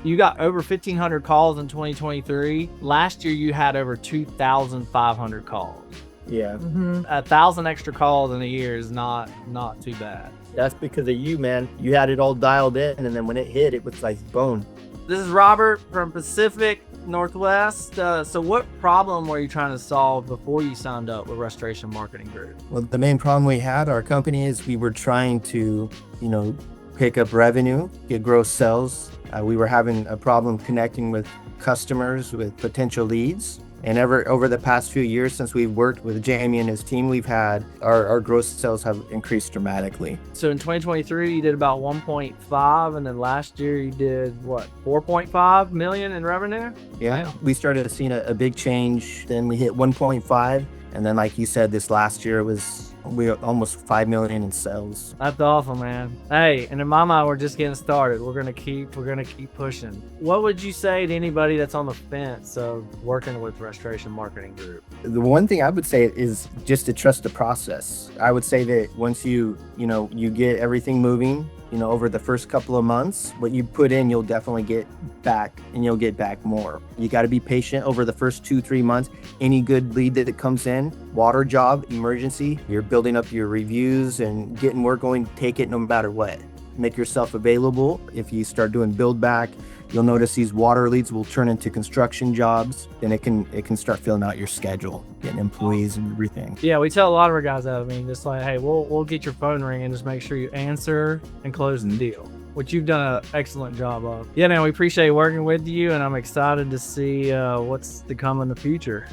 You got over 1,500 calls in 2023. Last year, you had over 2,500 calls. Yeah. 1,000 extra calls in a year is not too bad. That's because of you, man. You had it all dialed in, and then when it hit, it was like boom. This is Robert from Pacific Northwest. So what problem were you trying to solve before you signed up with Restoration Marketing Group? Well, the main problem we had, our company, is we were trying to, pick up revenue, get gross sales. We were having a problem connecting with customers, with potential leads. And over the past few years since we've worked with Jamie and his team, we've had our gross sales have increased dramatically. So in 2023, you did about 1.5, and then last year you did what, 4.5 million in revenue? Yeah, we started seeing a big change. Then we hit 1.5, and then like you said, this last year we almost 5 million in sales. That's awesome, man. Hey, and in my mind, we're just getting started. We're gonna keep pushing. What would you say to anybody that's on the fence of working with Restoration Marketing Group? The one thing I would say is just to trust the process. I would say that once you get everything moving, over the first couple of months, what you put in, you'll definitely get back, and you'll get back more. You got to be patient over the first 2-3 months. Any good lead that comes in, water job, emergency, you're building up your reviews and getting work going, take it no matter what. Make yourself available. If you start doing build back, you'll notice these water leads will turn into construction jobs. Then it can start filling out your schedule, getting employees and everything. Yeah, we tell a lot of our guys that. I mean, just like, hey, we'll get your phone ringing, just make sure you answer and close the deal, which you've done an excellent job of. Yeah, man, we appreciate working with you, and I'm excited to see what's to come in the future.